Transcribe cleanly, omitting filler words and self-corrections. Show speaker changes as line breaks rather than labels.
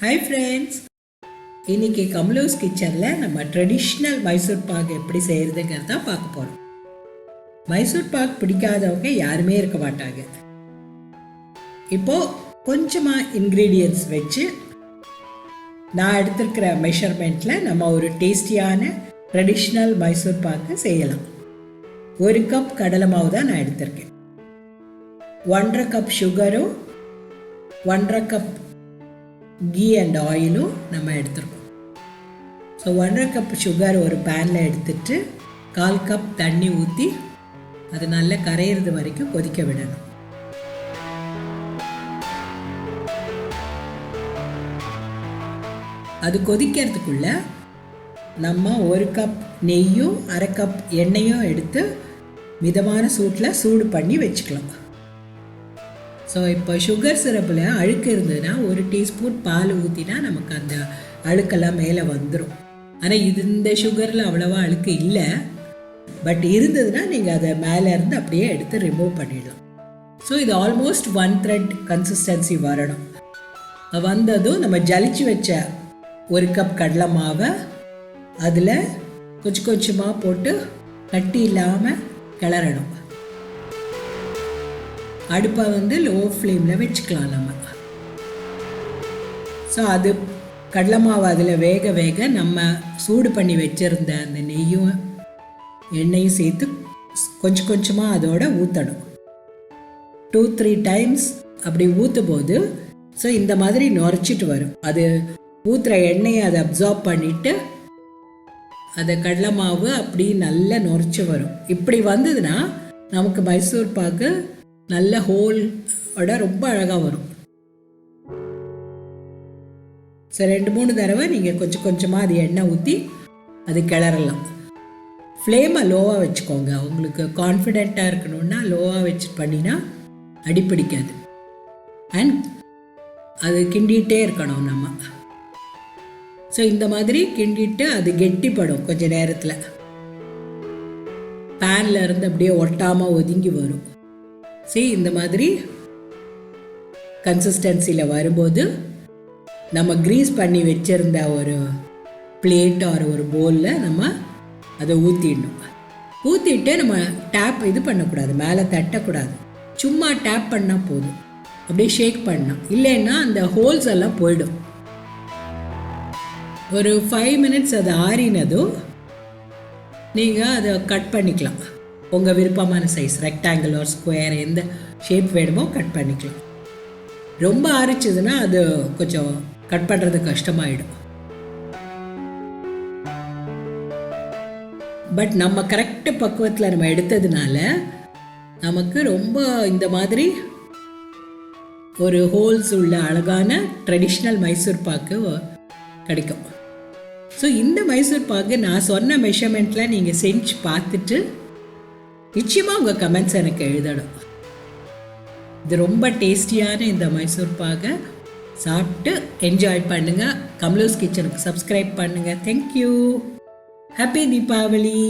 Hi friends! இன்னைக்கு கமலோஸ் கிச்சனில் நம்ம ட்ரெடிஷ்னல் மைசூர் பாக் எப்படி செய்கிறதுங்கிறத பார்க்க போகிறோம். மைசூர் பாக் பிடிக்காதவங்க யாருமே இருக்க மாட்டாங்க. இப்போது கொஞ்சமாக இன்க்ரீடியன்ட்ஸ் வச்சு நான் எடுத்திருக்கிற மெஷர்மெண்ட்டில் நம்ம ஒரு டேஸ்டியான ட்ரெடிஷ்னல் மைசூர் பாக்கு செய்யலாம். 1 கப் கடலை மாவு தான் நான் எடுத்திருக்கேன். 1.5 கப் சுகரும் 1.5 கப் ghee and oil நம்ம எடுத்துருக்கோம். ஸோ 1.5 கப் சுகர் ஒரு பேனில் எடுத்துட்டு 1/4 கப் தண்ணி ஊற்றி அது நல்லா கரையிறது வரைக்கும் கொதிக்க விடணும். அது கொதிக்கிறதுக்குள்ள நம்ம 1 கப் நெய்யும் 1/2 கப் எண்ணெயும் எடுத்து மிதமான சூட்டில் சூடு பண்ணி வச்சுக்கலாம். ஸோ இப்போ சுகர் சிரப்பில் அழுக்கு இருந்ததுன்னா 1 டீஸ்பூன் பால் ஊற்றினா நமக்கு அந்த அழுக்கெல்லாம் மேலே வந்துடும். ஆனால் இந்த சுகரில் அவ்வளோவா அழுக்கு இல்லை, பட் இருந்ததுன்னா நீங்கள் அதை மேலே இருந்து அப்படியே எடுத்து ரிமூவ் பண்ணிடலாம். ஸோ இது ஆல்மோஸ்ட் 1 thread கன்சிஸ்டன்சி வரணும். வந்ததும் நம்ம ஜலிச்சு வச்ச 1 கப் கடலை மாவை அதில் கொஞ்சம் கொஞ்சமாக போட்டு கட்டி இல்லாமல் கிளறணும். அடுப்பை லோ ஃப்ளேமில் வச்சுக்கலாம் நம்ம. ஸோ அது கடலை மாவு அதில் வேக வேக நம்ம சூடு பண்ணி வச்சுருந்த அந்த நெய்யும் எண்ணெயும் சேர்த்து கொஞ்சம் கொஞ்சமாக அதோட ஊற்றணும். 2-3 டைம்ஸ் அப்படி ஊற்றும் போது ஸோ இந்த மாதிரி நுரைச்சிட்டு வரும். அது ஊற்றுற எண்ணெயை அதை அப்சார்ப் பண்ணிவிட்டு அதை கடலை மாவு அப்படி நல்லா நுரைச்சி வரும். இப்படி வந்ததுன்னா நமக்கு மைசூர் பாக்கு நல்ல ஹோலோட ரொம்ப அழகாக வரும். ஸோ 2-3 தடவை நீங்கள் கொஞ்சம் கொஞ்சமாக அது எண்ணெய் ஊற்றி அது கிளறலாம். ஃப்ளேமை லோவாக வச்சுக்கோங்க. உங்களுக்கு கான்ஃபிடெண்ட்டாக இருக்கணும்னா லோவாக வச்சு பண்ணினா அடிப்பிடிக்காது. அண்ட் அது கிண்டிகிட்டே இருக்கணும் நம்ம. ஸோ இந்த மாதிரி கிண்டிட்டு அது கெட்டிப்படும். கொஞ்சம் நேரத்தில் பேனில் இருந்து அப்படியே ஒட்டாமல் ஒதுங்கி வரும். சரி, இந்த மாதிரி கன்சிஸ்டன்சியில் வரும்போது நம்ம க்ரீஸ் பண்ணி வச்சுருந்த ஒரு பிளேட் ஆர் ஒரு பவுலில் நம்ம அதை ஊற்றிடணும். ஊற்றிட்டு நம்ம டேப் இது பண்ணக்கூடாது, மேலே தட்டக்கூடாது. சும்மா டேப் பண்ணால் போதும். அப்படியே ஷேக் பண்ணணும், இல்லைன்னா அந்த ஹோல்ஸ் எல்லாம் போயிடும். ஒரு 5 minutes அது ஆறினதும் நீங்கள் அதை கட் பண்ணிக்கலாம். உங்கள் விருப்பமான சைஸ், ரெக்டாங்கிள் ஆர் ஸ்கொயர், எந்த ஷேப் வேணுமோ கட் பண்ணிக்கலாம். ரொம்ப ஆரிச்சதுன்னா அது கொஞ்சம் கட் பண்ணுறது கஷ்டமாயிடும். பட் நம்ம கரெக்ட் பக்குவத்தில் நம்ம எடுத்ததுனால நமக்கு ரொம்ப இந்த மாதிரி ஒரு ஹோல்ஸ் உள்ள அழகான ட்ரெடிஷ்னல் மைசூர் பாக்கு கிடைக்கும். ஸோ இந்த மைசூர் பாக்கு நான் சொன்ன மெஷர்மெண்ட்டில் நீங்கள் செஞ்சு பார்த்துட்டு நிச்சயமாக உங்கள் கமெண்ட்ஸ் எனக்கு எழுதணும். இது ரொம்ப டேஸ்டியான இந்த மைசூர் பாக்கை சாப்பிட்டு என்ஜாய் பண்ணுங்கள். கமலோஸ் கிச்சனுக்கு சப்ஸ்கிரைப் பண்ணுங்கள். தேங்க்யூ. ஹாப்பி தீபாவளி.